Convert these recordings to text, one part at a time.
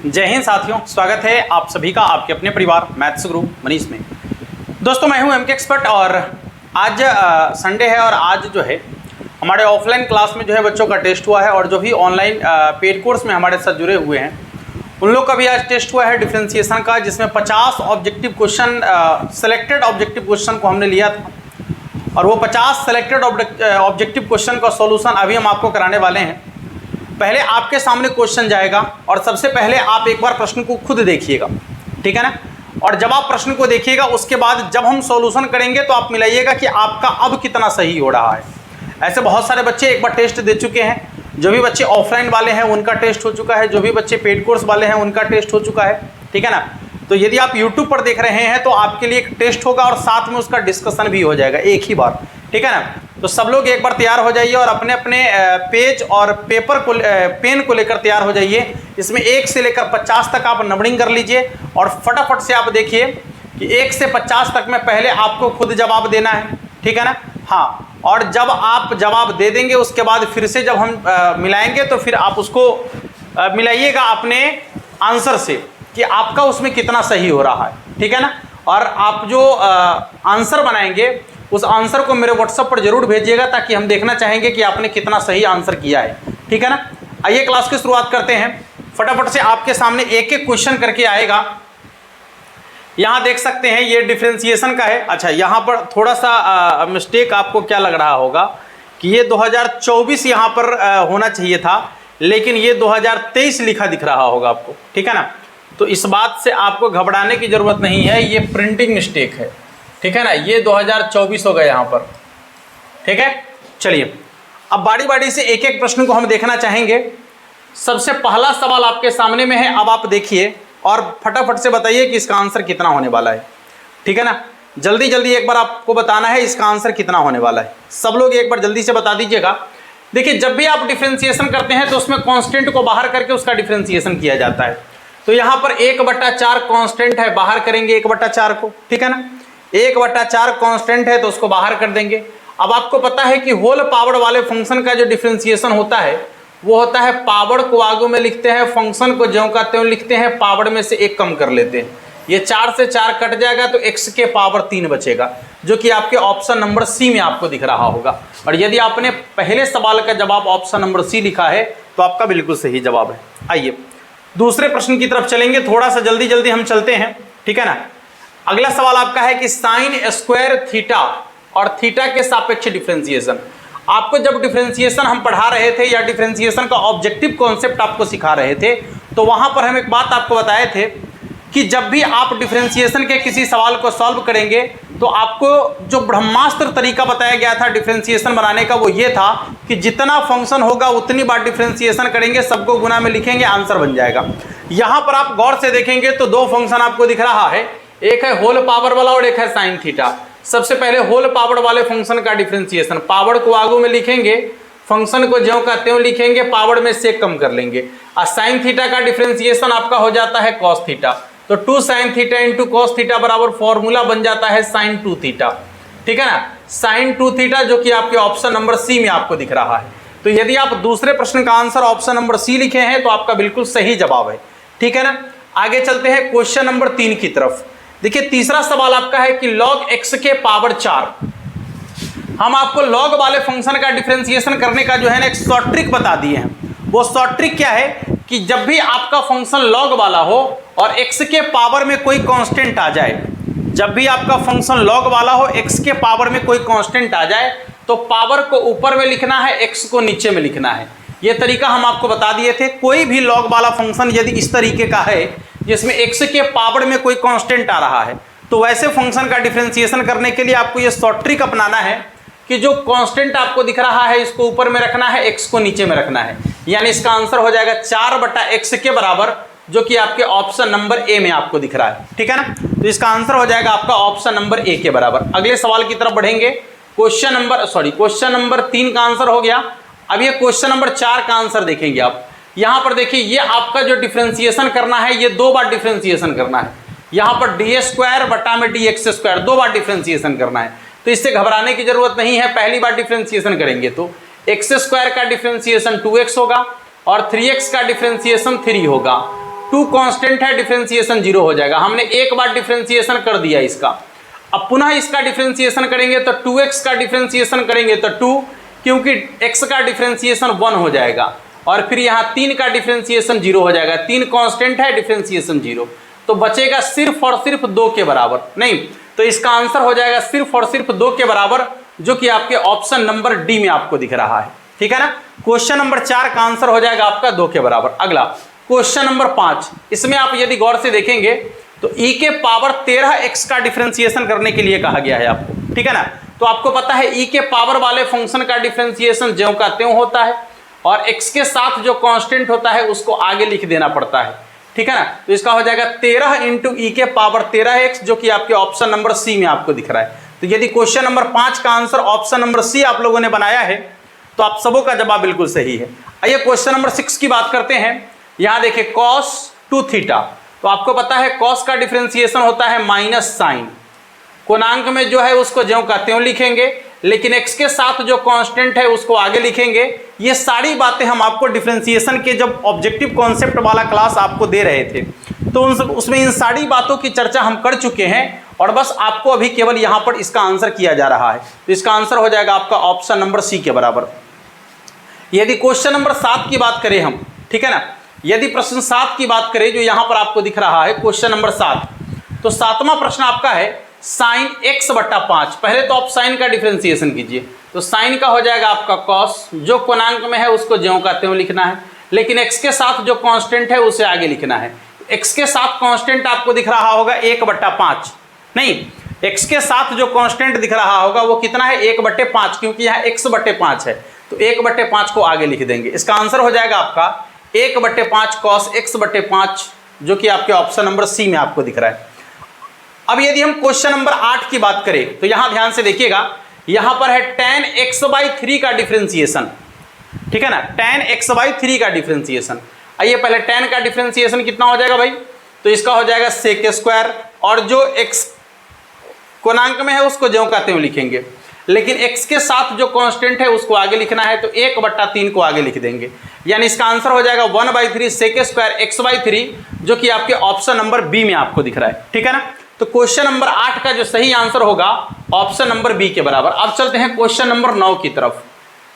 जय हिंद साथियों, स्वागत है आप सभी का आपके अपने परिवार मैथ्स गुरु मनीष में। दोस्तों मैं हूं एमके एक्सपर्ट और आज संडे है और आज जो है हमारे ऑफलाइन क्लास में जो है बच्चों का टेस्ट हुआ है और जो भी ऑनलाइन पेड कोर्स में हमारे साथ जुड़े हुए हैं उन लोग का भी आज टेस्ट हुआ है डिफरेंशिएशन का, जिसमें 50 objective question selected objective question को हमने लिया था और वो 50 सेलेक्टेड ऑब्जेक्टिव क्वेश्चन का सॉल्यूशन अभी हम आपको कराने वाले हैं। पहले आपके सामने क्वेश्चन जाएगा और सबसे पहले आप एक बार प्रश्न को खुद देखिएगा, ठीक है ना। और जब आप प्रश्न को देखिएगा उसके बाद जब हम सॉल्यूशन करेंगे तो आप मिलाइएगा कि आपका अब कितना सही हो रहा है। ऐसे बहुत सारे बच्चे एक बार टेस्ट दे चुके हैं, जो भी बच्चे ऑफलाइन वाले हैं उनका टेस्ट हो चुका है, जो भी बच्चे पेड कोर्स वाले हैं उनका टेस्ट हो चुका है, ठीक है ना। तो यदि आप YouTube पर देख रहे हैं तो आपके लिए एक टेस्ट होगा और साथ में उसका डिस्कशन भी हो जाएगा एक ही बार, ठीक है ना। तो सब लोग एक बार तैयार हो जाइए और अपने अपने पेज और पेपर को पेन को लेकर तैयार हो जाइए। इसमें 1 से लेकर 50 तक आप नंबरिंग कर लीजिए और फटाफट से आप देखिए कि 1 से 50 तक में पहले आपको खुद जवाब देना है, ठीक है ना। हाँ, और जब आप जवाब दे देंगे उसके बाद फिर से जब हम मिलाएंगे तो फिर आप उसको मिलाइएगा अपने आंसर से कि आपका उसमें कितना सही हो रहा है, ठीक है ना। और आप जो आंसर बनाएंगे उस आंसर को मेरे व्हाट्सएप पर जरूर भेजिएगा ताकि हम देखना चाहेंगे कि आपने कितना सही आंसर किया है, ठीक है ना। आइए क्लास की शुरुआत करते हैं। फटाफट से आपके सामने एक एक क्वेश्चन करके आएगा। यहाँ देख सकते हैं ये डिफरेंशिएशन का है। अच्छा, यहाँ पर थोड़ा सा मिस्टेक आपको क्या लग रहा होगा कि ये 2024 यहाँ पर होना चाहिए था, लेकिन ये 2023 लिखा दिख रहा होगा आपको, ठीक है ना। तो इस बात से आपको घबराने की जरूरत नहीं है, ये प्रिंटिंग मिस्टेक है, ठीक है ना। ये 2024 हो गया यहाँ पर, ठीक है। चलिए अब बारी बारी से एक एक प्रश्न को हम देखना चाहेंगे। सबसे पहला सवाल आपके सामने में है, अब आप देखिए और फटाफट से बताइए कि इसका आंसर कितना होने वाला है, ठीक है ना। जल्दी जल्दी एक बार आपको बताना है इसका आंसर कितना होने वाला है। सब लोग एक बार जल्दी से बता दीजिएगा। देखिए, जब भी आप डिफरेंशिएशन करते हैं तो उसमें कांस्टेंट को बाहर करके उसका डिफरेंशिएशन किया जाता है। तो यहाँ पर 1/4 कांस्टेंट है, बाहर करेंगे 1/4 को, ठीक है ना। 1/4 कांस्टेंट है तो उसको बाहर कर देंगे। अब आपको पता है कि होल पावर वाले फंक्शन का जो डिफरेंशिएशन होता है वो होता है पावर को आगे में लिखते हैं, फंक्शन को ज्यों का त्यों लिखते हैं, पावर में से 1 कम कर लेते हैं। ये 4 से 4 कट जाएगा तो x के पावर 3 बचेगा, जो कि आपके ऑप्शन नंबर सी में आपको दिख रहा होगा। और यदि आपने पहले सवाल का जवाब ऑप्शन नंबर सी लिखा है तो आपका बिल्कुल सही जवाब है। आइए दूसरे प्रश्न की तरफ चलेंगे, थोड़ा सा जल्दी जल्दी हम चलते हैं, ठीक है ना। अगला सवाल आपका है कि साइन स्क्वायर थीटा और थीटा के सापेक्ष डिफरेंशिएशन। आपको जब डिफरेंशिएशन हम पढ़ा रहे थे या डिफरेंशिएशन का ऑब्जेक्टिव कॉन्सेप्ट आपको सिखा रहे थे तो वहां पर हम एक बात आपको बताए थे कि जब भी आप डिफरेंशिएशन के किसी सवाल को सॉल्व करेंगे तो आपको जो ब्रह्मास्त्र तरीका बताया गया था डिफरेंशिएशन बनाने का वो ये था कि जितना फंक्शन होगा उतनी बार डिफरेंशिएशन करेंगे, सबको गुना में लिखेंगे, आंसर बन जाएगा। यहाँ पर आप गौर से देखेंगे तो 2 फंक्शन आपको दिख रहा है, एक है होल पावर वाला और एक है साइन थीटा। सबसे पहले होल पावर वाले फंक्शन का डिफरेंशिएशन, पावर को आगू में लिखेंगे, फंक्शन को ज्यों का त्यों लिखेंगे, पावर में से कम कर लेंगे। और साइन थीटा का डिफरेंशिएशन आपका हो जाता है कॉस थीटा। तो 2 sin theta into cos theta बराबर फॉर्मूला बन जाता है sin 2 थीटा, ठीक है ना। sin 2 थीटा जो कि आपके ऑप्शन नंबर सी में आपको दिख रहा है। तो यदि आप दूसरे प्रश्न का आंसर ऑप्शन नंबर सी लिखे हैं तो आपका बिल्कुल सही जवाब है, ठीक है ना। आगे चलते हैं क्वेश्चन नंबर 3 की तरफ। देखिए तीसरा सवाल आपका है कि log x के पावर 4। हम आपको लॉग वाले फंक्शन का डिफरेंशिएशन करने का जो है ना एक शॉर्ट ट्रिक बता दिए हैं। वो शॉर्ट ट्रिक क्या है कि जब भी आपका फंक्शन लॉग वाला हो और x के पावर में कोई कांस्टेंट आ जाए, जब भी आपका फंक्शन लॉग वाला हो, x के पावर में कोई कांस्टेंट आ जाए तो पावर को ऊपर में लिखना है, x को नीचे में लिखना है। ये तरीका हम आपको बता दिए थे। कोई भी लॉग वाला फंक्शन यदि इस तरीके का है जिसमें x के पावर में कोई कांस्टेंट आ रहा है तो वैसे फंक्शन का डिफरेंशिएशन करने के लिए आपको ये शॉर्ट ट्रिक अपनाना है कि जो कांस्टेंट आपको दिख रहा है इसको ऊपर में रखना है, x को नीचे में रखना है। यानी इसका आंसर हो जाएगा 4/x के बराबर, जो कि आपके ऑप्शन नंबर ए में आपको दिख रहा है, ठीक है ना। तो इसका आंसर हो जाएगा आपका ऑप्शन नंबर ए के बराबर। अगले सवाल की तरफ बढ़ेंगे। क्वेश्चन नंबर 3 का आंसर हो गया। अब ये क्वेश्चन नंबर 4 का आंसर देखेंगे आप। यहाँ पर देखिए ये आपका जो डिफरेंशिएशन करना है ये 2 बार डिफरेंशिएशन करना है। यहाँ पर d² बटा में dx², 2 बार डिफरेंशिएशन करना है। तो इससे घबराने की जरूरत नहीं है। पहली बार डिफरेंशिएशन करेंगे तो x² का डिफरेंशिएशन 2x होगा और 3x का डिफरेंशिएशन 3 होगा। टू कांस्टेंट है, डिफरेंशिएशन 0 हो जाएगा। हमने एक बार डिफरेंशिएशन कर दिया इसका, अब पुनः इसका डिफरेंशिएशन करेंगे तो 2x का डिफरेंशिएशन करेंगे तो 2, क्योंकि x का डिफरेंशिएशन 1 हो जाएगा, और फिर यहाँ 3 का डिफरेंशिएशन 0 हो जाएगा। 3 कांस्टेंट है, डिफरेंशिएशन 0, तो बचेगा सिर्फ और सिर्फ 2 के बराबर। नहीं, तो इसका आंसर हो जाएगा सिर्फ और सिर्फ 2 के बराबर, जो कि आपके ऑप्शन नंबर डी में आपको दिख रहा है। ठीक है ना। क्वेश्चन नंबर 4 का आंसर हो जाएगा आपका 2 के बराबर। अगला क्वेश्चन नंबर 5, इसमें आप यदि गौर से देखेंगे तो e के पावर 13x का डिफरेंशिएशन करने के लिए कहा गया है आपको। ठीक है ना। तो आपको पता है e के पावर वाले फंक्शन का डिफरेंशिएशन ज्यों का त्यों होता है, और x के साथ जो कांस्टेंट होता है उसको आगे लिख देना पड़ता है। ठीक है ना। तो इसका हो जाएगा 13 इंटू ई के पावर 13x, जो कि आपके ऑप्शन नंबर सी में आपको दिख रहा है। तो यदि क्वेश्चन नंबर 5 का आंसर ऑप्शन नंबर सी आप लोगों ने बनाया है तो आप सबों का जवाब बिल्कुल सही है। आइए क्वेश्चन नंबर 6 की बात करते हैं। यहां देखिए cos 2 थीटा, तो आपको पता है cos का डिफरेंशिएशन होता है माइनस साइन, कोणांक में जो है उसको ज्यों का त्यों लिखेंगे, लेकिन x के साथ जो कांस्टेंट है उसको आगे लिखेंगे। ये सारी बातें हम आपको डिफरेंशिएशन के जब ऑब्जेक्टिव कॉन्सेप्ट वाला क्लास आपको दे रहे थे तो उसमें इन सारी बातों की चर्चा हम कर चुके हैं, और बस आपको अभी केवल यहां पर इसका आंसर किया जा रहा है। तो इसका आंसर हो जाएगा आपका ऑप्शन नंबर सी के बराबर। यदि क्वेश्चन नंबर 7 की बात करें हम, ठीक है ना, यदि प्रश्न 7 की बात करें जो यहां पर आपको दिख रहा है क्वेश्चन नंबर 7, तो 7वां प्रश्न आपका है साइन x बटा 5। पहले तो आप साइन का डिफरेंशिएशन कीजिए, तो साइन का हो जाएगा आपका cos, जो कोणांक में है उसको ज्यों का त्यों लिखना है, लेकिन x के साथ जो कांस्टेंट है उसे आगे लिखना है। x के साथ कांस्टेंट आपको दिख रहा होगा 1/5, नहीं, x के साथ जो कांस्टेंट दिख रहा होगा वो कितना है 1/5, क्योंकि यहाँ x/5 है, तो 1/5 को आगे लिख देंगे। इसका आंसर हो जाएगा आपका 1/5 cos x/5, जो कि आपके ऑप्शन नंबर सी में आपको दिख रहा है। अब यदि हम क्वेश्चन नंबर 8 की बात करें तो यहां ध्यान से देखिएगा, यहां पर है tan x/3 का डिफरेंशिएशन। ठीक है ना, tan x/3 का डिफरेंशिएशन। आइए पहले tan का डिफरेंशिएशन कितना हो जाएगा भाई, तो इसका हो जाएगा sec स्क्वायर, और जो x कोणांक में है उसको ज्यों का त्यों लिखेंगे, लेकिन x के साथ जो कांस्टेंट है उसको आगे लिखना है, तो 1/3 को आगे लिख देंगे। यानी इसका आंसर हो जाएगा 1/3 sec स्क्वायर x/3, जो कि आपके ऑप्शन नंबर बी में आपको दिख रहा है। ठीक है ना। तो क्वेश्चन नंबर 8 का जो सही आंसर होगा ऑप्शन नंबर बी के बराबर। अब चलते हैं क्वेश्चन नंबर 9 की तरफ।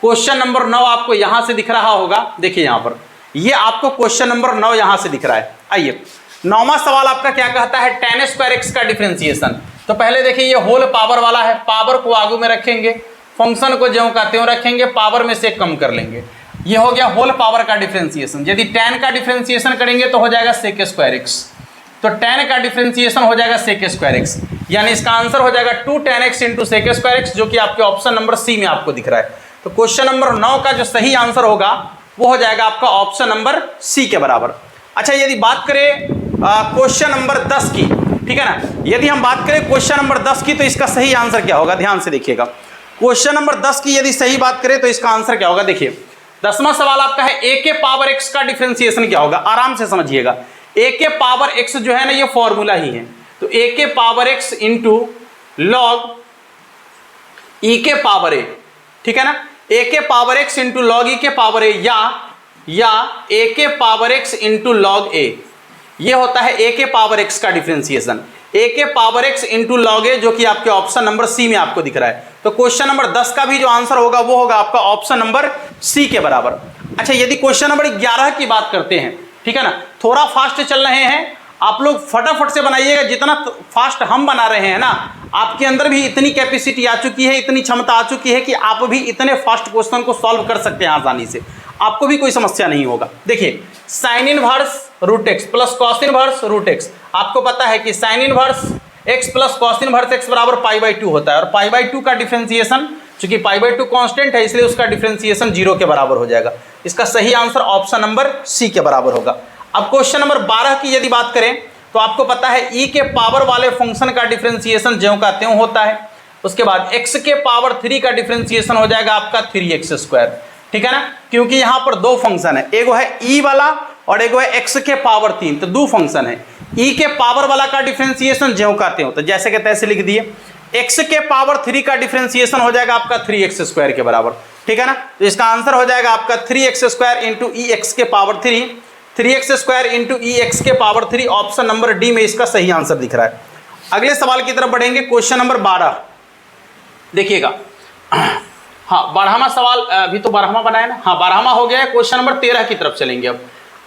क्वेश्चन नंबर 9 आपको यहां से दिख रहा होगा, देखिए यहां पर ये आपको क्वेश्चन नंबर 9 यहां से दिख रहा है। आइए 9वां सवाल आपका क्या कहता है, tan स्क्वायर x का डिफरेंशिएशन। तो पहले देखिए ये होल पावर वाला है, पावर को आगू में रखेंगे, फंक्शन को ज्यों का त्यों रखेंगे, पावर में से कम कर लेंगे। ये हो गया होल पावर का डिफरेंशिएशन। यदि tan का डिफरेंशिएशन करेंगे तो हो जाएगा sec स्क्वायर x, तो tan का डिफरेंशिएशन हो जाएगा sec स्क्वायर x, यानी इसका आंसर हो जाएगा 2 tan x into sec square x, जो कि आपके ऑप्शन नंबर सी में आपको दिख रहा है। तो क्वेश्चन नंबर 9 का जो सही आंसर होगा वो हो जाएगा आपका ऑप्शन नंबर सी के बराबर। अच्छा यदि बात करें क्वेश्चन नंबर 10 की, ठीक है ना, यदि हम बात करें क्वेश्चन नंबर 10 की तो इसका सही आंसर क्या होगा, ध्यान से देखिएगा। क्वेश्चन नंबर 10 की यदि सही बात करें तो इसका आंसर क्या होगा, देखिए 10वां सवाल आपका है a के पावर x का डिफरेंशिएशन क्या होगा। आराम से समझिएगा, a के पावर x जो है ना ये फॉर्मूला ही है, तो a के power x into log e के पावर a, ठीक है ना, a के power x into log e के पावर a, या a के power x into log a, ये होता है a के पावर x का डिफरेंशिएशन। a के power x into log a, जो कि आपके ऑप्शन नंबर सी में आपको दिख रहा है। तो क्वेश्चन नंबर 10 का भी जो आंसर होगा वो होगा आपका ऑप्शन नंबर सी के बराबर। अच्छा यदि क्वेश्चन नंबर 11 की बात करते हैं, ठीक है ना, थोड़ा फास्ट चल रहे हैं, आप लोग फटाफट से बनाइएगा। जितना फास्ट हम बना रहे हैं ना, आपके अंदर भी इतनी कैपेसिटी आ चुकी है, इतनी क्षमता आ चुकी है कि आप भी इतने फास्ट क्वेश्चन को सॉल्व कर सकते हैं आसानी से, आपको भी कोई समस्या नहीं होगा। देखिए sine inverse root x plus cos inverse root x, आपको पता है कि sine inverse x plus cos inverse x बराबर π/2 होता है, और π/2 का डिफरेंशिएशन, चूंकि π/2 कांस्टेंट है इसलिए उसका डिफरेंशिएशन 0 के बराबर हो जाएगा। इसका सही आंसर ऑप्शन नंबर सी के बराबर होगा। अब क्वेश्चन नंबर 12 की यदि बात करें तो आपको पता है e के पावर वाले फंक्शन का डिफरेंशिएशन ज्यों का त्यों होता है। उसके बाद x के पावर 3 का डिफरेंशिएशन हो जाएगा आपका 3x स्क्वायर, ठीक है ना, क्योंकि यहाँ पर दो फंक्शन है, एगो है e वाला और एगो है x के पावर 3, तो दो फंक्शन है। e के पावर वाला का डिफरेंशिएशन ज्यों का त्यों, तो जैसे के तैसे लिख दिए। x के पावर 3 का डिफरेंशिएशन हो जाएगा आपका 3x स्क्वायर के बराबर, ठीक है ना। तो इसका आंसर हो जाएगा आपका 3x स्क्वायर इंटू ई एक्स के पावर 3, 3x² इंटू EX के पावर 3, ऑप्शन नंबर डी में इसका सही आंसर दिख रहा है। अगले सवाल की तरफ बढ़ेंगे, क्वेश्चन नंबर 12 देखिएगा। हाँ 12वां सवाल, अभी तो 12वां बनाया ना, हाँ 12वां हो गया है। क्वेश्चन नंबर 13 की तरफ चलेंगे अब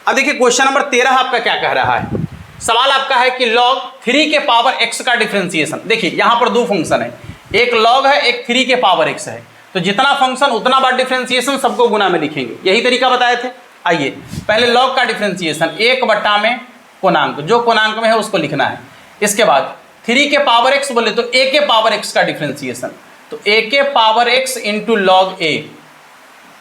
देखिए क्वेश्चन नंबर 13 आपका क्या कह रहा है। सवाल आपका है कि log 3 के पावर x का डिफरेंशिएशन। देखिए यहाँ पर दो फंक्शन है, एक log है, एक 3 के पावर x है, तो जितना फंक्शन उतना बार डिफरेंशिएशन, सबको गुना में लिखेंगे, यही तरीका बताए थे। आइए पहले log का डिफरेंशिएशन 1 बट्टा में पूर्णांक, जो पूर्णांक में है उसको लिखना है। इसके बाद 3 के पावर x बोले तो a के पावर x का डिफरेंशिएशन, तो a के power x into log a,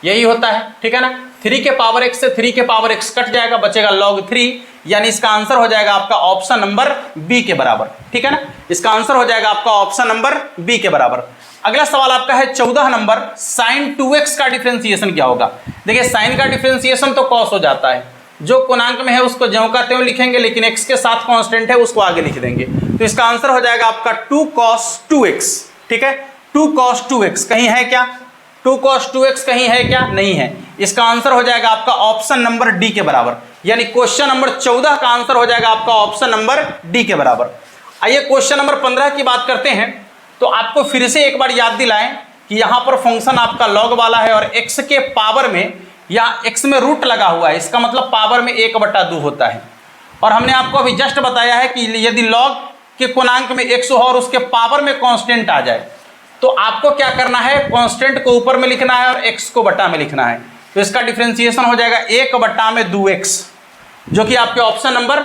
यही होता है, ठीक है ना। 3 के पावर x से 3 के पावर x कट जाएगा, बचेगा log 3, यानी इसका आंसर हो जाएगा आपका ऑप्शन नंबर बी के बराबर, ठीक है ना। इसका आंसर हो जाएगा आपका ऑप्शन नंबर बी के बराबर। अगला सवाल आपका है 14 नंबर, sin 2x का डिफरेंशिएशन क्या होगा। देखिए साइन का डिफरेंशिएशन तो cos हो जाता है, जो पूर्णांक में है उसको ज्यों का त्यों लिखेंगे, लेकिन x के साथ कांस्टेंट है उसको आगे लिख देंगे, तो इसका आंसर हो जाएगा आपका 2 cos 2x, ठीक है। 2 cos 2x कहीं है क्या, 2 cos 2x कहीं है क्या, नहीं है। इसका आंसर हो जाएगा आपका ऑप्शन नंबर डी के बराबर, यानी क्वेश्चन नंबर 14 का आंसर हो जाएगा आपका ऑप्शन नंबर डी के बराबर। आइए क्वेश्चन नंबर 15 की बात करते हैं, तो आपको फिर से एक बार याद दिलाएं कि यहाँ पर फंक्शन आपका log वाला है और x के पावर में या x में रूट लगा हुआ है, इसका मतलब पावर में 1/2 होता है। और हमने आपको अभी जस्ट बताया है कि यदि log के पूर्णांक में x हो और उसके पावर में कांस्टेंट आ जाए, तो आपको क्या करना है, कांस्टेंट को ऊपर में लिखना है और x को बटा में लिखना है। तो इसका डिफरेंशिएशन हो जाएगा 1/2x, जो कि आपके ऑप्शन नंबर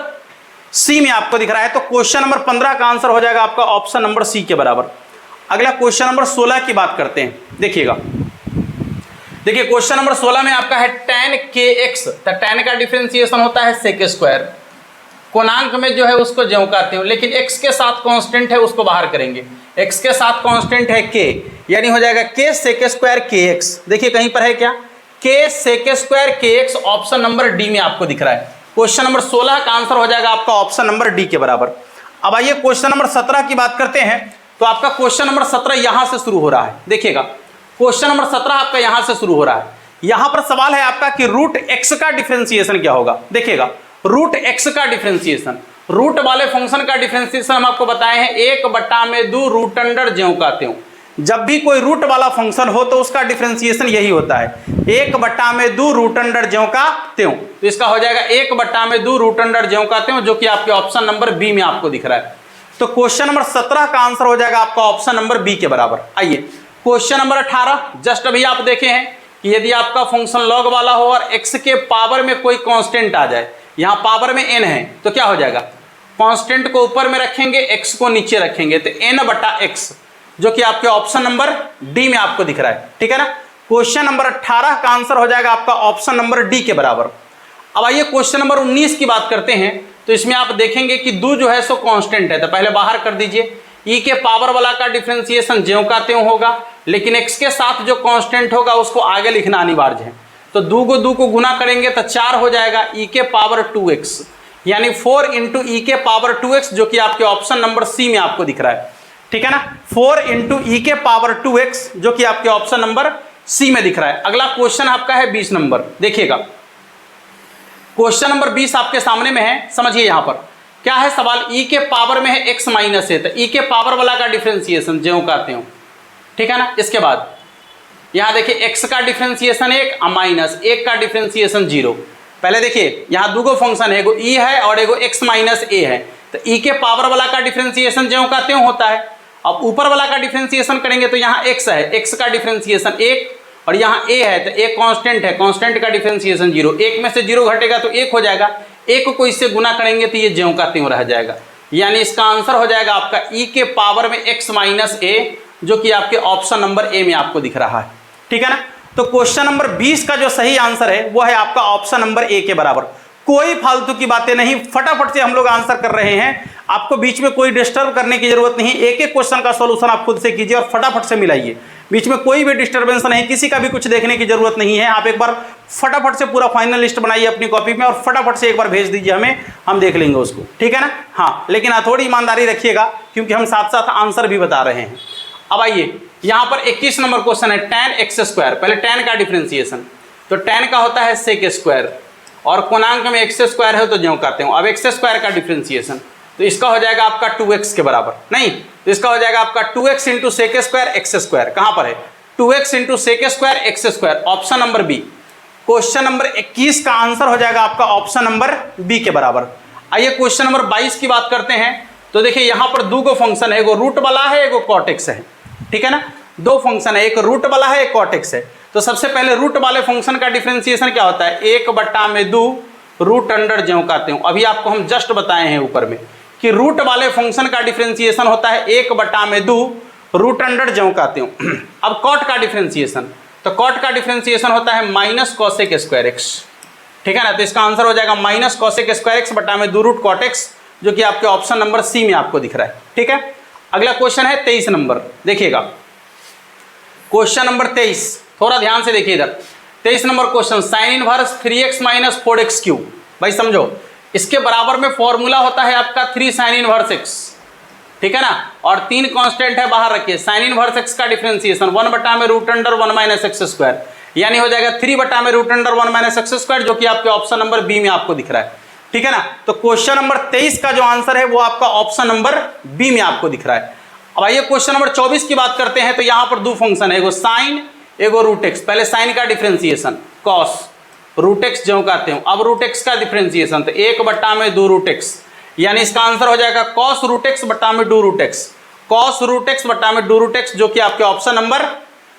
सी में आपको दिख रहा है। तो क्वेश्चन नंबर 15 का आंसर हो जाएगा आपका ऑप्शन नंबर सी के बराबर। अगला क्वेश्चन नंबर 16 की बात करते हैं, देखिएगा। देखिए क्वेश्चन नंबर 16 में आपका है tan kx, तो tan का डिफरेंशिएशन होता है sec², पूर्णांक में जो है उसको ज्यों का त्यों, लेकिन x के साथ कांस्टेंट है उसको बाहर करेंगे, x के साथ कांस्टेंट है k, यानी हो जाएगा k sec² kx। देखिए कहीं पर है क्या, k sec² kx, option number D में आपको दिख रहा है। क्वेश्चन नंबर 16 का आंसर हो जाएगा आपका ऑप्शन नंबर डी के बराबर। अब आइए क्वेश्चन नंबर 17 की बात करते हैं, तो आपका क्वेश्चन नंबर 17 यहां से शुरू हो रहा है। देखिएगा क्वेश्चन नंबर 17 आपका यहां से शुरू हो रहा है। यहां पर सवाल है आपका कि रूट x का डिफरेंशिएशन क्या होगा। देखिएगा रूट x का डिफरेंशिएशन, रूट वाले फंक्शन का डिफरेंशिएशन हम आपको बताए हैं 1/2 रूट अंडर ज्यों का त्यों। जब भी कोई रूट वाला फंक्शन हो तो उसका डिफरेंशिएशन यही होता है 1/2 रूट अंडर ज्यों का त्यों। तो इसका हो जाएगा 1/2 रूट अंडर ज्यों का त्यों, जो कि आपके ऑप्शन नंबर बी में आपको दिख रहा है। तो क्वेश्चन नंबर 17 का आंसर हो जाएगा आपका ऑप्शन नंबर बी के बराबर। आइए क्वेश्चन नंबर 18, जस्ट अभी आप देखे हैं कि यदि आपका फंक्शन log वाला हो और x के पावर में कोई कांस्टेंट आ जाए, यहाँ पावर में n है, तो क्या हो जाएगा, कांस्टेंट को ऊपर में रखेंगे, x को नीचे रखेंगे, तो n/x, जो कि आपके ऑप्शन नंबर डी में आपको दिख रहा है, ठीक है ना। क्वेश्चन नंबर 18 का आंसर हो जाएगा आपका ऑप्शन नंबर डी के बराबर। अब आइए क्वेश्चन नंबर 19 की बात करते हैं, तो इसमें आप देखेंगे कि 2 जो है सो कांस्टेंट है, तो पहले बाहर कर दीजिए। e के पावर वाला का डिफरेंशिएशन ज्यों का त्यों होगा, लेकिन x के साथ जो कांस्टेंट होगा उसको आगे लिखना अनिवार्य है। तो 2 को गुना करेंगे तो 4 हो जाएगा e के पावर 2x, यानी 4 इंटू e के पावर 2x, जो कि आपके ऑप्शन नंबर सी में आपको दिख रहा है, ठीक है ना। 4 इंटू e के पावर 2x, जो कि आपके ऑप्शन नंबर सी में दिख रहा है। अगला क्वेश्चन आपका है 20 नंबर, देखिएगा क्वेश्चन नंबर 20 आपके सामने में है। समझिए यहाँ पर क्या है सवाल, e के पावर में है x माइनस है, तो e के पावर वाला का डिफरेंशिएशन ज्यों का त्यों, ठीक है ना। इसके बाद यहाँ देखिए x का डिफरेंशिएशन 1 माइनस 1 का डिफरेंशिएशन 0। पहले देखिए यहाँ 2 फंक्शन है, एगो e है और एगो x माइनस a है, तो e के पावर वाला का डिफरेंशिएशन ज्यों का त्यों होता है। अब ऊपर वाला का डिफरेंशिएशन करेंगे तो यहाँ x है, x का डिफरेंशिएशन 1 और यहाँ a है, तो a कांस्टेंट है, कांस्टेंट का डिफरेंशिएशन 0, 1 में से 0 घटेगा तो 1 हो जाएगा, 1 को इससे गुना करेंगे तो ये ज्यों का त्यों रह जाएगा, यानी इसका आंसर हो जाएगा आपका e के पावर में x माइनस a, जो कि आपके ऑप्शन नंबर ए में आपको दिख रहा है, ठीक है ना। तो क्वेश्चन नंबर 20 का जो सही आंसर है वो है आपका ऑप्शन नंबर ए के बराबर। कोई फालतू की बातें नहीं, फटाफट से हम लोग आंसर कर रहे हैं, आपको बीच में कोई डिस्टर्ब करने की जरूरत नहीं। एक एक क्वेश्चन का सॉल्यूशन आप खुद से कीजिए और फटाफट से मिलाइए, बीच में कोई भी डिस्टर्बेंस नहीं, किसी का भी कुछ देखने की जरूरत नहीं है। आप एक बार फटाफट से पूरा फाइनल लिस्ट बनाइए अपनी कॉपी में और फटाफट से एक बार भेज दीजिए हमें, हम देख लेंगे उसको, ठीक है ना। हाँ, लेकिन थोड़ी ईमानदारी रखिएगा क्योंकि हम साथ साथ आंसर भी बता रहे हैं। अब आइए यहाँ पर 21 नंबर क्वेश्चन है tan x²। पहले tan का डिफरेंशिएशन, तो tan का होता है sec² और कोणांक में एक्स स्क्वायर है तो ज्यों करते हो। अब एक्स स्क्वायर का डिफरेंशिएशन तो इसका हो जाएगा आपका 2x के बराबर, नहीं तो इसका हो जाएगा आपका 2x into sec square x square. कहां पर है 2x into sec square x square, option number B. Question number 21 का आंसर हो जाएगा आपका ऑप्शन नंबर बी के बराबर। आइए क्वेश्चन नंबर 22 की बात करते हैं। तो देखिए यहां पर दो फंक्शन है, एगो रूट वाला है एगो कॉट एक्स है, ठीक है ना। दो फंक्शन है, एक रूट वाला है एक कॉट एक्स है। तो सबसे पहले रूट वाले फंक्शन का डिफरेंशिएशन क्या होता है, 1/2 रूट अंडर ज्यों काते हूं। अभी आपको हम जस्ट बताए हैं ऊपर में कि रूट वाले फंक्शन का डिफरेंशिएशन होता है 1/2 रूट अंडर ज्यों काते हूं। अब कॉट का डिफरेंशिएशन, तो कॉट का डिफरेंशिएशन होता है माइनस कॉसेक स्क्वायर एक्स, ठीक है ना। तो इसका आंसर हो जाएगा माइनस कॉसेक स्क्वायर एक्स बटा में 2 रूट कॉट एक्स, जो कि आपके ऑप्शन नंबर सी में आपको दिख रहा है, ठीक है। अगला क्वेश्चन है 23 नंबर, देखिएगा क्वेश्चन नंबर 23, थोड़ा ध्यान से देखिए इधर। 23 number question, sine inverse 3x minus 4x cube. भाई समझो, इसके बराबर में फॉर्मूला होता है आपका 3 साइन इनवर्स x, ठीक है ना। और 3 कांस्टेंट है बाहर रखिए। साइन इनवर्स x का डिफरेंशिएशन 1 में root under 1 minus x square, यानी हो जाएगा 3 में root under 1 minus x square, जो कि आपके ऑप्शन नंबर बी में आपको दिख रहा है, ठीक है ना। तो क्वेश्चन नंबर 23 का जो आंसर है वो आपका ऑप्शन नंबर बी में आपको दिख रहा है। अब आइए क्वेश्चन नंबर 24 की बात करते हैं। तो यहां पर दो फंक्शन है, एगो साइन एगो रूट एक्स। पहले साइन का डिफरेंशिएशन कॉस रूट एक्स ज्यों कहते हो। अब रूट एक्स का डिफरेंशिएशन तो 1/2 रूट एक्स, यानी इसका आंसर हो जाएगा कॉस रूट एक्स बटा में 2 root x, cos root x बटा में 2 रूट एक्स, जो कि आपके ऑप्शन नंबर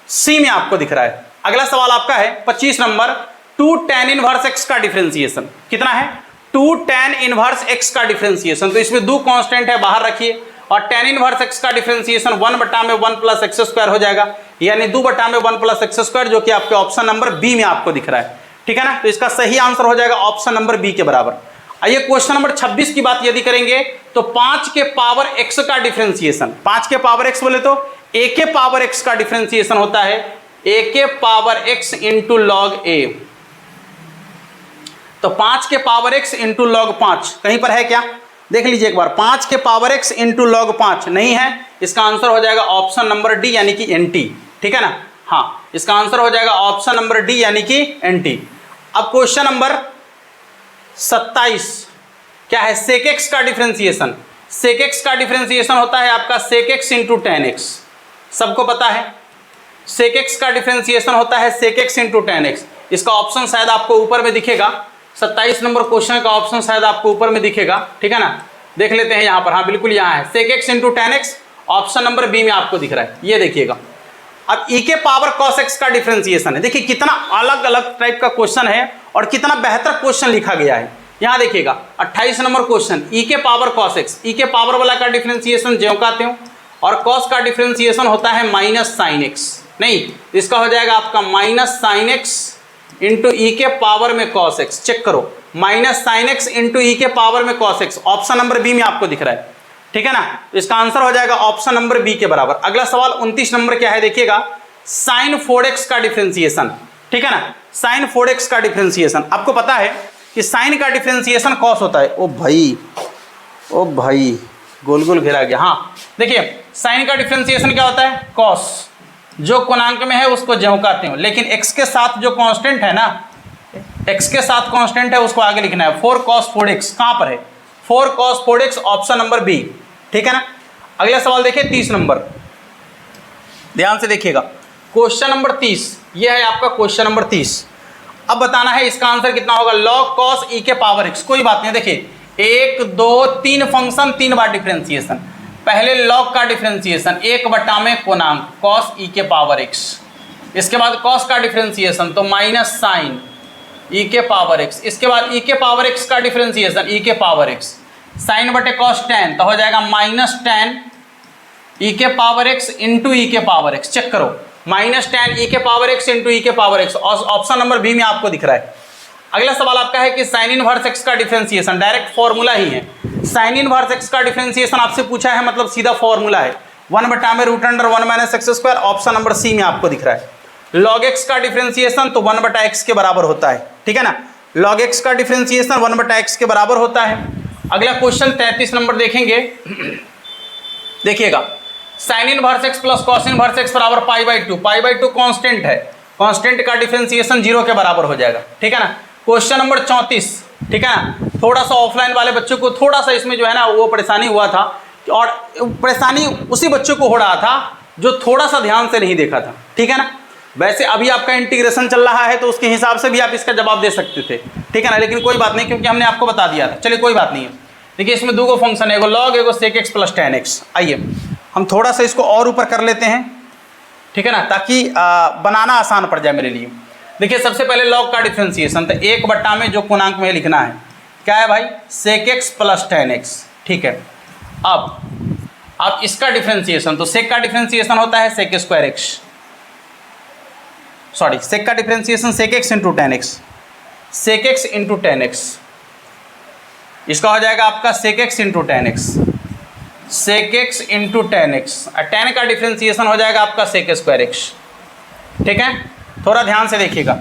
सी में आपको दिख रहा है। अगला सवाल आपका है 25 नंबर, 2 tan इनवर्स एक्स का डिफरेंशिएशन कितना है, 2 tan इनवर्स एक्स का डिफरेंशिएशन। तो इसमें दो कांस्टेंट है बाहर रखिए, और tan इनवर्स एक्स का डिफरेंशिएशन 1/1 प्लस एक्स स्क्वायर हो जाएगा, यानी 2/1 प्लस एक्स स्क्वायर, जो कि आपके ऑप्शन नंबर बी में आपको दिख रहा है, ठीक है ना। तो इसका सही आंसर हो जाएगा ऑप्शन नंबर बी के बराबर। आइए क्वेश्चन नंबर 26 की बात यदि करेंगे तो 5 के पावर x का डिफरेंशिएशन, 5 के पावर x बोले तो a के पावर x का डिफरेंशिएशन होता है a के power x into log a। तो 5 के पावर x इंटू लॉग 5 कहीं पर है क्या, देख लीजिए एक बार। 5 के पावर x इंटू लॉग 5 नहीं है, इसका आंसर हो जाएगा ऑप्शन नंबर डी यानी कि nt, ठीक है ना। हाँ, इसका आंसर हो जाएगा ऑप्शन नंबर डी यानी कि nt। अब क्वेश्चन नंबर 27 क्या है, सेक एक्स का डिफरेंशिएशन। सेक एक्स का डिफरेंशिएशन होता है आपका sec x into tan x, सबको पता है। सेक एक्स का डिफरेंशिएशन होता है sec x into tan x. इसका ऑप्शन शायद आपको ऊपर में दिखेगा, 27 नंबर क्वेश्चन का ऑप्शन शायद आपको ऊपर में दिखेगा, ठीक है ना। देख लेते हैं यहाँ पर, हाँ बिल्कुल यहाँ है, sec x into tan x, option number B में आपको दिख रहा है, ये देखिएगा। अब e के पावर cos x का डिफरेंशिएशन है। देखिए कितना अलग अलग टाइप का क्वेश्चन है और कितना बेहतर क्वेश्चन लिखा गया है। यहाँ देखिएगा 28 नंबर क्वेश्चन, e के पावर cos x, e के पावर वाला का डिफरेंशिएशन ज्यों कहते हो, और cos का डिफरेंशिएशन होता है माइनस साइन एक्स, नहीं इसका हो जाएगा आपका minus sine x into e के पावर में cos x। चेक करो, minus sine x into e के पावर में cos x, option number B में आपको दिख रहा है, ठीक है ना। तो इसका आंसर हो जाएगा ऑप्शन नंबर बी के बराबर। अगला सवाल 29 नंबर क्या है, देखिएगा साइन 4x का डिफरेंशिएशन, ठीक है ना। साइन 4x का डिफरेंशिएशन, आपको पता है कि साइन का डिफरेंशिएशन कॉस होता है। ओ भाई गोल गोल घेरा गया। हाँ देखिए, साइन का डिफरेंशिएशन क्या होता है, कॉस, जो कोणांक में है उसको ज्यों कहते हो, लेकिन x के साथ जो कांस्टेंट है ना, x के साथ कांस्टेंट है उसको आगे लिखना है। 4 cos 4x कहाँ पर है, 4 cos 4x, option number B, ठीक है ना। अगला सवाल देखिए 30 नंबर, ध्यान से देखिएगा क्वेश्चन नंबर 30, यह है आपका क्वेश्चन नंबर 30। अब बताना है इसका आंसर कितना होगा, log cos e के पावर x। कोई बात नहीं, देखिए 1 2 3 फंक्शन 3 बार डिफरेंशिएशन। पहले log का डिफरेंशिएशन 1 में कोणांक cos e के पावर x, इसके बाद cos का डिफरेंशिएशन तो माइनस साइन e के पावर x, इसके बाद e के पावर x का डिफरेंशिएशन e के पावर x, साइन बटे कॉस टेन तो हो जाएगा माइनस टेन ई के पावर x इंटू ई के पावर x। चेक करो, माइनस टेन ई के पावर x इंटू ई के power x, option number B में आपको दिख रहा है। अगला सवाल आपका है कि साइन इनवर्स x का डिफरेंशिएशन, डायरेक्ट फॉर्मूला ही है। साइन इनवर्स x का डिफरेंशिएशन आपसे पूछा है, मतलब सीधा फॉर्मूला है, 1 में root under 1 minus x square, option number C में आपको दिख रहा है। लॉग x का डिफरेंशिएशन तो 1/x के बराबर होता है, ठीक है ना। लॉग x का डिफरेंशिएशन 1/x के बराबर होता है। अगला क्वेश्चन 33 नंबर देखेंगे, देखिएगा sign inverse x plus cos inverse x बराबर पाई बाई टू कांस्टेंट है, कांस्टेंट का डिफरेंशिएशन 0 के बराबर हो जाएगा, ठीक है ना। क्वेश्चन नंबर 34, ठीक है ना। थोड़ा सा ऑफलाइन वाले बच्चों को थोड़ा सा इसमें जो है ना वो परेशानी हुआ था, और परेशानी उसी बच्चों को हो रहा था जो थोड़ा सा ध्यान से नहीं देखा था, ठीक है ना। वैसे अभी आपका इंटीग्रेशन चल रहा है तो उसके हिसाब से भी आप इसका जवाब दे सकते थे, ठीक है ना, लेकिन कोई बात नहीं क्योंकि हमने आपको बता दिया था। चलिए कोई बात नहीं है। देखिए इसमें दो फंक्शन है, एगो लॉग एगो sec x plus tan x. आइए हम थोड़ा सा इसको और ऊपर कर लेते हैं, ठीक है ना, ताकि बनाना आसान पड़ जाए मेरे लिए। देखिए सबसे पहले लॉग का डिफ्रेंसिएशन, तो 1 में जो पूर्णांक में लिखना है क्या है भाई, sec x plus tan x, ठीक है। अब इसका डिफ्रेंसिएशन, तो सेक का डिफ्रेंसिएशन होता है sec square x, sorry sec का differentiation sec x into tan x, sec x into tan x, इसका हो जाएगा आपका sec x into tan x, sec x into tan x, और टेन का डिफ्रेंसिएशन हो जाएगा आपका सेक स्क्वायर एक्स, ठीक है। थोड़ा ध्यान से देखिएगा,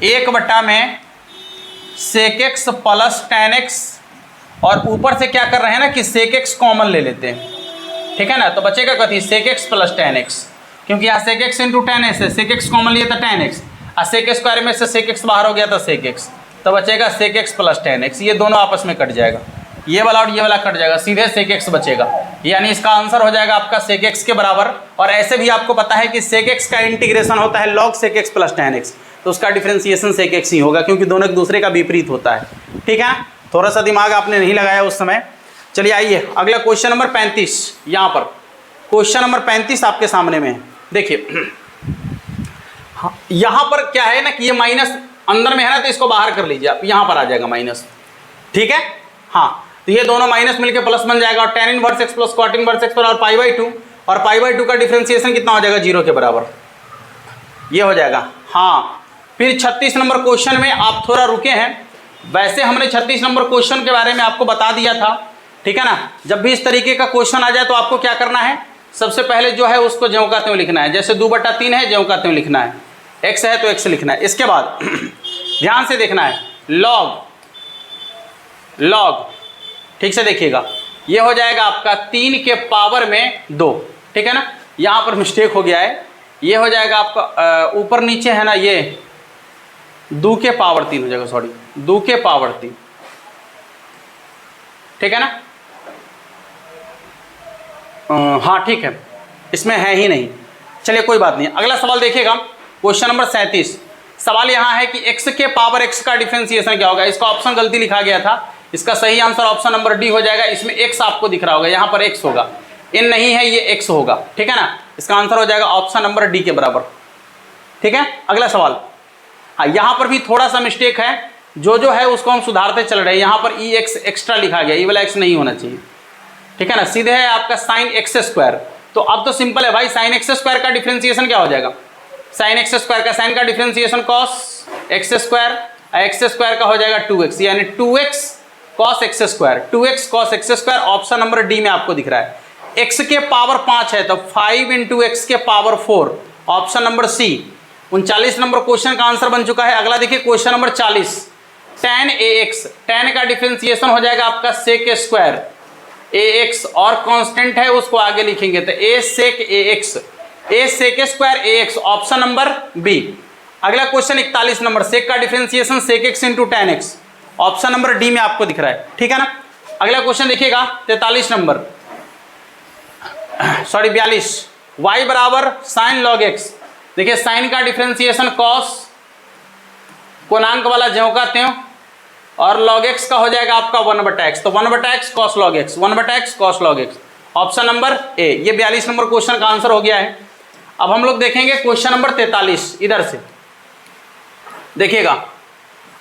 1 में sec x plus tan x, और ऊपर से क्या कर रहे हैं ना कि सेक एक्स कॉमन ले लेते हैं, ठीक है ना, तो बचेगा कथी, sec x plus tan x, क्योंकि यहाँ sec x into tan x है, सेक एक्स कॉमन लिया था टेन एक्स, और सेक स्क्वायर में से सेक एक्स बाहर हो गया था सेक एक्स, तो बचेगा sec x plus tan x. ये दोनों आपस में कट जाएगा, ये वाला और ये वाला कट जाएगा, सीधे सेक एक्स बचेगा, यानी इसका आंसर हो जाएगा आपका सेक एक्स के बराबर। और ऐसे भी आपको पता है कि सेक एक्स का इंटीग्रेशन होता है log sec x plus tan x, तो उसका डिफ्रेंसिएशन सेक एक्स ही होगा, क्योंकि दोनों एक दूसरे का विपरीत होता है, ठीक है। थोड़ा सा दिमाग आपने नहीं लगाया उस समय। चलिए आइए अगला क्वेश्चन नंबर 35, यहाँ पर क्वेश्चन नंबर 35 आपके सामने में है। देखिए यहाँ पर क्या है ना कि ये माइनस अंदर में है ना, तो इसको बाहर कर लीजिए आप, यहाँ पर आ जाएगा माइनस, ठीक है। हाँ तो ये दोनों माइनस मिलके प्लस बन जाएगा, और tan inverse x plus cot inverse x और पाई/2, और पाई/2 का डिफरेंशिएशन कितना हो जाएगा, 0 के बराबर, ये हो जाएगा। हाँ फिर 36 नंबर क्वेश्चन में आप थोड़ा रुके हैं, वैसे हमने 36 नंबर क्वेश्चन के बारे में आपको बता दिया था, ठीक है ना। जब भी इस तरीके का क्वेश्चन आ जाए तो आपको क्या करना है, सबसे पहले जो है उसको ज्यों का त्यों लिखना है, जैसे 2/3 है ज्यों का त्यों लिखना है, x है तो x लिखना है। इसके बाद ध्यान से देखना है लॉग, ठीक से देखिएगा, ये हो जाएगा आपका 3 के पावर में 2, ठीक है ना, यहाँ पर मिस्टेक हो गया है, ये हो जाएगा आपका ऊपर नीचे है ना, ये 2 के पावर 3 हो जाएगा, सॉरी 2 के पावर 3, ठीक है ना। हाँ ठीक है, इसमें है ही नहीं, चलिए कोई बात नहीं। अगला सवाल देखिएगा, क्वेश्चन नंबर 37। सवाल यहाँ है कि x के पावर x का डिफरेंशिएशन क्या होगा। इसका ऑप्शन गलती लिखा गया था, इसका सही आंसर ऑप्शन नंबर डी हो जाएगा। इसमें x आपको दिख रहा होगा, यहाँ पर x होगा, n नहीं है, ये x होगा, ठीक है ना। इसका आंसर हो जाएगा ऑप्शन नंबर डी के बराबर, ठीक है। अगला सवाल, हाँ यहाँ पर भी थोड़ा सा मिस्टेक है, जो है उसको हम सुधारते चल रहे हैं। यहाँ पर ex एक्स्ट्रा लिखा गया, ये वाला x नहीं होना चाहिए, ठीक है ना, सीधे है आपका साइन एक्स स्क्वायर। तो अब तो सिंपल है भाई, साइन एक्स स्क्वायर का डिफरेंशिएशन क्या हो जाएगा, साइन एक्स स्क्वायर का साइन का differentiation cos x square, x square का हो जाएगा 2x, यानी 2x cos x square, 2x cos x square. Option number D में आपको दिख रहा है। x के पावर 5 है तो 5 × x के पावर 4, ऑप्शन नंबर सी। 39 नंबर क्वेश्चन का आंसर बन चुका है। अगला देखिए question number 40, tan ax, tan का डिफरेंशिएशन हो जाएगा आपका सेक स्क्वायर ax, और कांस्टेंट है उसको आगे लिखेंगे तो a sec ax, a sec square ax, option number B. अगला क्वेश्चन 41 नंबर, सेक का differentiation sec x into tan x, option number D में आपको दिख रहा है, ठीक है ना। अगला क्वेश्चन देखिएगा 43 नंबर, सॉरी 42, y बराबर साइन लॉग x। देखिए साइन का डिफरेंशिएशन कॉस, पूर्णांक वाला ज्यों का त्यों, और log x का हो जाएगा आपका 1/x, तो 1/x cos log x, 1/x cos log x, option number A. ये 42 नंबर क्वेश्चन का आंसर हो गया है। अब हम लोग देखेंगे क्वेश्चन नंबर 43, इधर से देखिएगा।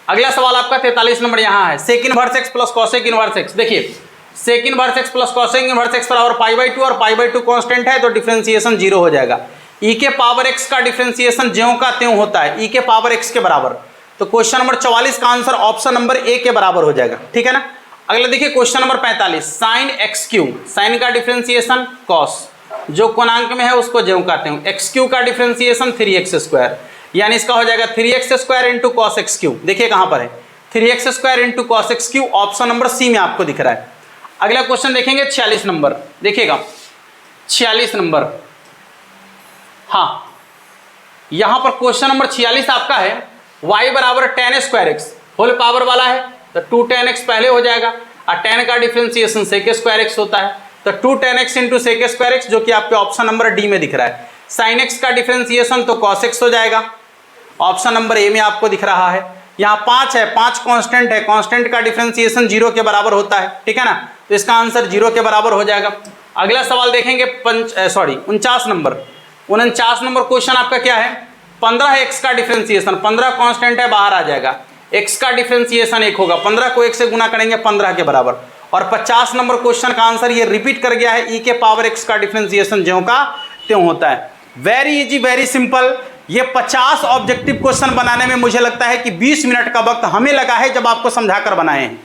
अगला सवाल आपका 43 नंबर यहाँ है, sec inverse x plus cosec inverse x. देखिए sec inverse x plus cosec inverse x बराबर पाई/2, और पाई/2 कांस्टेंट है तो डिफरेंशिएशन 0 हो जाएगा। ई के पावर एक्स का डिफरेंशिएशन ज्यों का त्यों होता है, ई के पावर एक्स के बराबर। तो क्वेश्चन नंबर 44 का आंसर ऑप्शन नंबर ए के बराबर हो जाएगा, ठीक है ना। अगला देखिए question number 45, sine x cube, sine का डिफरेंशिएशन कॉस, जो कोणांक में है उसको ज्यों काटते हैं, एक्स क्यू का डिफरेंशिएशन 3x स्क्वायर, यानी इसका हो जाएगा 3x square into cos x cube. देखिए कहां पर है, 3x square into cos x cube, option number C में आपको दिख रहा है। अगला क्वेश्चन देखेंगे 46 नंबर, देखिएगा 46 नंबर, हाँ यहां पर क्वेश्चन नंबर 46 आपका है y बराबर tan square x. Whole power वाला है तो 2 tan x पहले हो जाएगा, और tan का डिफ्रेंसिएशन sec स्क्वायर x होता है, तो 2 tan x into sec square x, जो कि आपके ऑप्शन नंबर डी में दिख रहा है। sin x का डिफ्रेंसिएशन तो cos x हो जाएगा, ऑप्शन नंबर ए में आपको दिख रहा है। यहाँ 5 है, 5 कांस्टेंट है, कांस्टेंट का डिफरेंशिएशन 0 के बराबर होता है, ठीक है ना, तो इसका आंसर 0 के बराबर हो जाएगा। अगला सवाल देखेंगे 49 नंबर क्वेश्चन आपका क्या है, 15x का डिफरेंशिएशन, 15 कांस्टेंट है, बाहर आ जाएगा, x का डिफरेंशिएशन 1 होगा, 15 को 1 से गुना करेंगे 15 के बराबर। और 50 नंबर क्वेश्चन का आंसर ये रिपीट कर गया है, e के पावर x का डिफरेंशिएशन ज्यों का त्यों होता है। Very easy, very simple. ये 50 ऑब्जेक्टिव क्वेश्चन बनाने में मुझे लगता है कि 20 मिनट का वक्त हमें लगा है जब आपको समझाकर बनाए हैं।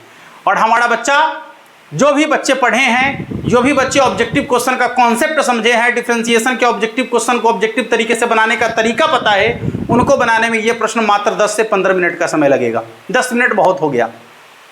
और हमारा बच्चा, जो भी बच्चे पढ़े हैं, जो भी बच्चे ऑब्जेक्टिव क्वेश्चन का कॉन्सेप्ट समझे हैं, डिफरेंशिएशन के ऑब्जेक्टिव क्वेश्चन को ऑब्जेक्टिव तरीके से बनाने का तरीका पता है, उनको बनाने में ये प्रश्न मात्र 10 से 15 मिनट का समय लगेगा। 10 मिनट बहुत हो गया,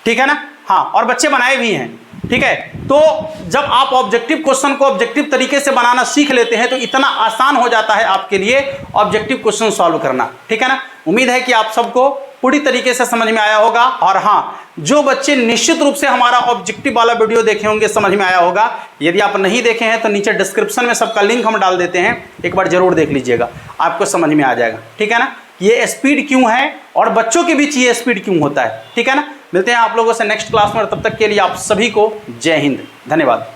ठीक है ना। हाँ, और बच्चे बनाए भी हैं, ठीक है। तो जब आप ऑब्जेक्टिव क्वेश्चन को ऑब्जेक्टिव तरीके से बनाना सीख लेते हैं तो इतना आसान हो जाता है आपके लिए ऑब्जेक्टिव क्वेश्चन सॉल्व करना, ठीक है ना। उम्मीद है कि आप सबको पूरी तरीके से समझ में आया होगा। और हाँ, जो बच्चे निश्चित रूप से हमारा ऑब्जेक्टिव वाला वीडियो देखे होंगे, समझ में आया होगा। यदि आप नहीं देखे हैं तो नीचे डिस्क्रिप्शन में सबका लिंक हम डाल देते हैं, एक बार जरूर देख लीजिएगा, आपको समझ में आ जाएगा, ठीक है ना। ये स्पीड क्यों है और बच्चों के बीच ये स्पीड क्यों होता है, ठीक है ना। मिलते हैं आप लोगों से नेक्स्ट क्लास में, तब तक के लिए आप सभी को जय हिंद, धन्यवाद।